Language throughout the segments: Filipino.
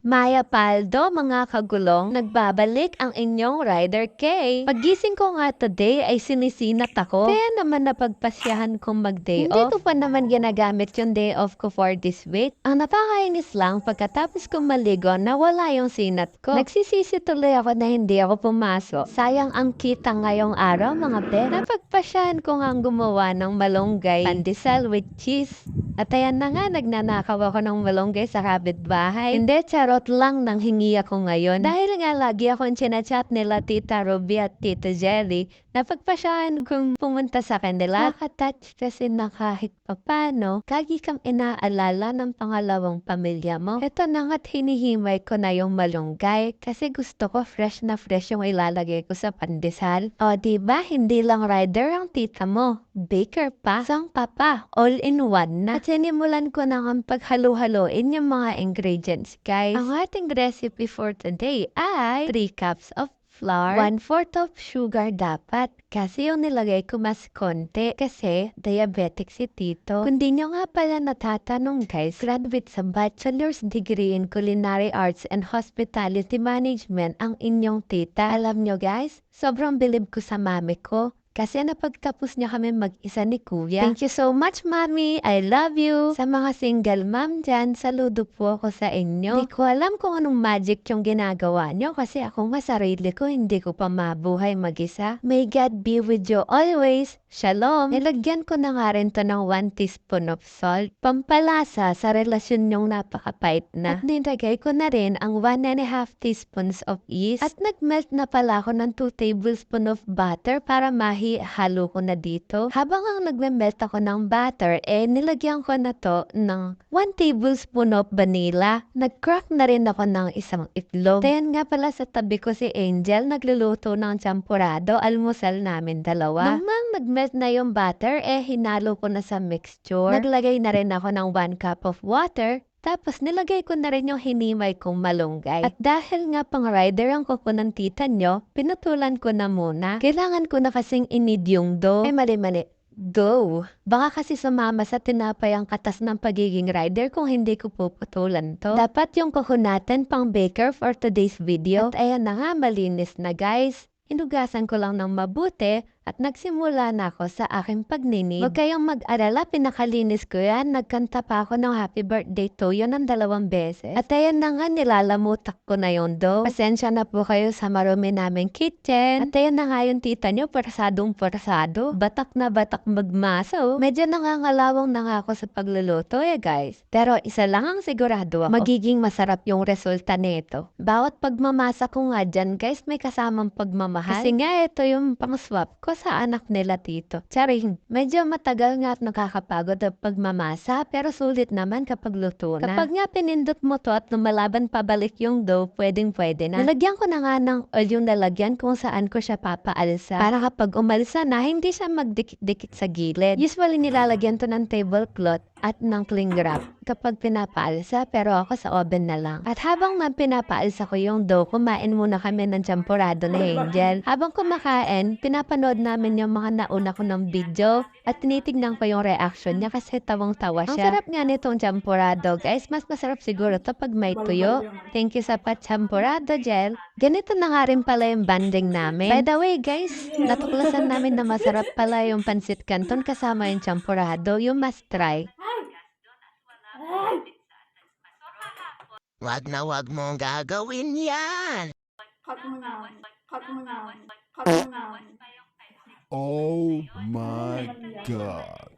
Maya Paldo, mga kagulong, nagbabalik ang inyong Rider K. Pagising ko nga today ay sinisinat ako. Kaya naman napagpasyahan kong mag-day off. Hindi ko pa naman ginagamit yung day off ko for this week. Ang napakainis lang pagkatapos kong maligo nawala yung sinat ko. Nagsisisi tuloy ako na hindi ako pumasok. Sayang ang kita ngayong araw mga pe. Napagpasyahan ko nga gumawa ng malunggay pandesal with cheese. At ayan na nga, nagnanakaw ako ng malunggay sa kapitbahay. Hindi, charot lang nang hingi ako ngayon. Dahil nga lagi akong chinachat nila Tita Ruby at Tita Jelly, napagpasyahan kong pumunta sa kanila. Nakatouch kasi na kahit papano, kagi kang inaalala ng pangalawang pamilya mo. Ito na nga't hinihimay ko na yung malunggay kasi gusto ko fresh na fresh yung ilalagay ko sa pandesal. O diba, hindi lang rider ang tita mo, baker pa, sang papa, all in one na. At sinimulan ko na ang paghalo-haloin yung mga ingredients, guys. Ang ating recipe for today ay 3 cups of flour, 1/4 of sugar dapat. Kasi yung nilagay ko mas konti kasi diabetic si Tito. Kung di nyo nga pala natatanong guys, graduate sa Bachelor's Degree in Culinary Arts and Hospitality Management ang inyong tita. Alam nyo guys, sobrang bilib ko sa mami ko. Kasi napagtapos niya kami mag-isa ni Kuya. Thank you so much, Mami. I love you. Sa mga single mom dyan, saludo po ako sa inyo. Hindi ko alam kung anong magic yung ginagawa nyo kasi ako nga sarili ko, hindi ko pa mabuhay mag-isa. May God be with you always. Shalom. Nilagyan ko na nga rin to ng 1 teaspoon of salt. Pampalasa sa relasyon nyong napakapait na. At nilagay ko na rin ang 1.5 teaspoons of yeast. At nagmelt na pala ako ng 2 tablespoons of butter para halo ko na dito. Habang ang nagme-melt ako ng butter, nilagyan ko na to ng 1 tablespoon of vanilla. Nag-crack na rin ako ng isang itlog. Then nga pala sa tabi ko si Angel, nagluluto ng champurado, almusal namin dalawa. Nung nag-melt na yung butter, hinalo ko na sa mixture. Naglagay na rin ako ng 1 cup of water. Tapos nilagay ko na rin yung hinimay kong malunggay. At dahil nga pang rider ang kuko ng tita nyo, pinutulan ko na muna. Kailangan ko na kasing inid yung dough. Mali. Dough. Baka kasi sumama sa tinapay ang katas ng pagiging rider kung hindi ko puputulan to. Dapat yung kuko natin pang baker for today's video. At ayan na nga, malinis na guys. Inugasan ko lang ng mabuti at nagsimula na ako sa aking pagninid. Huwag kayong mag-alala, pinakalinis ko yan. Nagkanta pa ako ng happy birthday to you ng 2 beses. At ayan na nga, nilalamutak ko na yung dough. Pasensya na po kayo sa marumi naming kitchen. At ayan na nga yung tita nyo, porsadong porsado. Batak na batak magmasa. Medyo nangangalawang na nga ako sa pagluluto guys. Pero isa lang ang sigurado ako. Magiging masarap yung resulta nito. Bawat pagmamasa ko nga dyan guys, may kasamang pagmamahal. Kasi nga ito yung pang-swap ko sa anak nila Tito. Charing, medyo matagal nga at nakakapagod ang pagmamasa pero sulit naman kapag luto na. Kapag nga pinindot mo to at lumalaban pabalik yung dough, pwedeng-pwede na. Nalagyan ko na nga ng oil yung lalagyan kung saan ko siya papaalsa. Para kapag umalsa na, hindi siya magdikit-dikit sa gilid. Usually nilalagyan to ng tablecloth at ng cling wrap kapag pinapaalsa pero ako sa oven na lang. At habang pinapaalsa ko yung dough, kumain muna kami ng champurado ni Angel. Habang kumakain, pinapanood namin yung mga nauna ko ng video at tinitignan ko yung reaction niya kasi tawang-tawa siya. Ang sarap nga nitong champurado guys, mas masarap siguro to pag may tuyo. Thank you sa champurado Jel. Ganito na nga rin pala yung banding namin. By the way guys, natuklasan namin na masarap pala yung pansit canton kasama yung champurado, yung must try. Wag na wag mong gagawin yan. Cut mo na. Cut mo na. Cut mo na. Oh my God.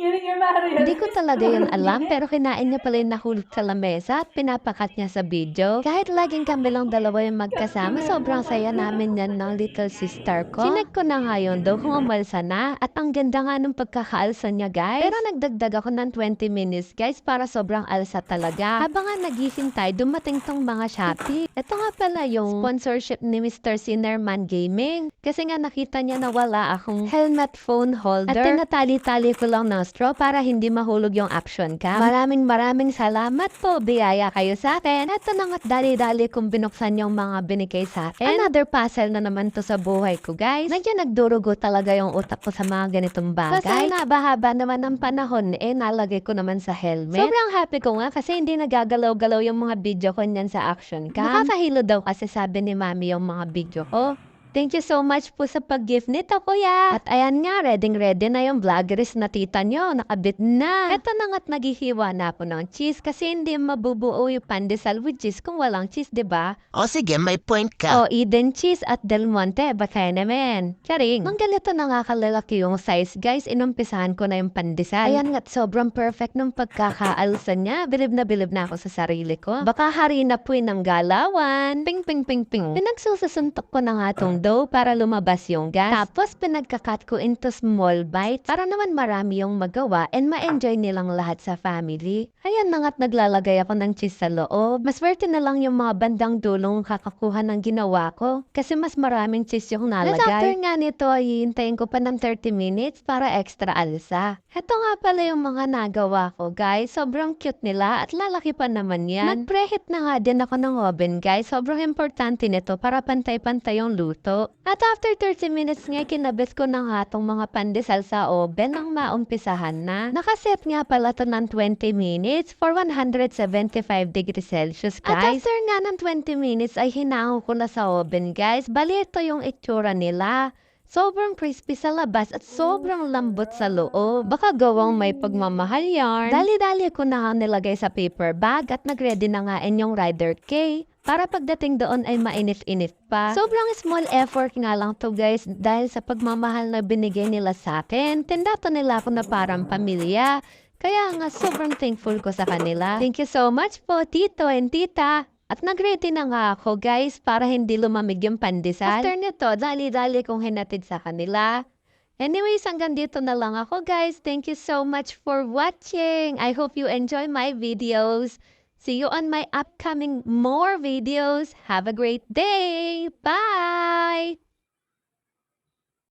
Hindi ko talaga yun alam pero kinain niya pala yung nahulog sa lamesa at pinapakat niya sa video. Kahit laging kami lang dalawa yung magkasama, sobrang saya namin yan ng little sister ko. Sinag ko na nga yun daw kung umalsa na at ang ganda nga nung pagkakaalsa niya guys. Pero nagdagdag ako ng 20 minutes guys para sobrang alsa talaga. Habang nga nagising tayo, dumating tong mga Shopee. Ito nga pala yung sponsorship ni Mr. Sinnerman Gaming. Kasi nga nakita niya na wala akong helmet phone holder. At tinatali-tali ko lang ng nostro para hindi mahulog yung action cam. Maraming salamat po. Biyaya kayo sa akin. Eto na nga't dali-dali kong binuksan yung mga binigay sa akin. Another puzzle na naman to sa buhay ko, guys. Medyo nagdurugo talaga yung utak ko sa mga ganitong bagay. Kasi nabahaba naman ng panahon, nalagay ko naman sa helmet. Sobrang happy ko nga kasi hindi nagagalaw-galaw yung mga video ko niyan sa action cam. Nakakahilo daw kasi sabi ni Mami yung mga video ko. Thank you so much po sa pag-gift nito, kuya. At ayan nga, ready na yung vloggeries na tita nyo. Nakabit na. Eto na nga't naghihiwa na ako ng cheese kasi hindi mabubuo yung pandesal with cheese kung walang cheese, diba? O sige, may point ka. O, Eden cheese at Del Monte, baka naman. Charing. Nang ganito na nga kalalaki yung size, guys, inumpisahan ko na yung pandesal. Ayan nga't sobrang perfect nung pagkakaalsa niya. Bilib na ako sa sarili ko. Baka harina po ng galawan. Ping. Pinagsusuntok ko na nga tong dough para lumabas yung gas. Tapos pinagkakat ko into small bites para naman marami yung magawa and ma-enjoy nilang lahat sa family. Ayan na nga't naglalagay ako ng cheese sa loob. Maswerte na lang yung mga bandang dulong kakakuha ng ginawa ko kasi mas maraming cheese yung nalagay. At after nga nito, hihintayin ko pa ng 30 minutes para extra alsa. Ito nga pala yung mga nagawa ko, guys. Sobrang cute nila at lalaki pa naman yan. Nag-preheat na nga din ako ng oven, guys. Sobrang importante nito para pantay-pantay yung luto. At after 30 minutes nga, kinabit ko na nga itong mga pandesal sa oven nang maumpisahan na. Nakaset nga pala to ng 20 minutes for 175 degrees Celsius, guys. At after nga ng 20 minutes ay hinango ko na sa oven, guys. Bali, ito yung itsura nila. Sobrang crispy sa labas at sobrang lambot sa loob. Baka gawang may pagmamahal yarn. Dali-dali ko na nilagay sa paper bag at nagready na nga yung Rider K. Para pagdating doon ay mainit-init pa. Sobrang small effort nga lang to, guys, dahil sa pagmamahal na binigay nila sa akin. Tindato nila ako na parang pamilya. Kaya nga sobrang thankful ko sa kanila. Thank you so much po, Tito and Tita. At nag-ready na nga ako, guys, para hindi lumamig yung pandesal. After nito, dali-dali kong hinatid sa kanila. Anyways, hanggang dito na lang ako, guys. Thank you so much for watching. I hope you enjoy my videos. See you on my upcoming more videos. Have a great day. Bye!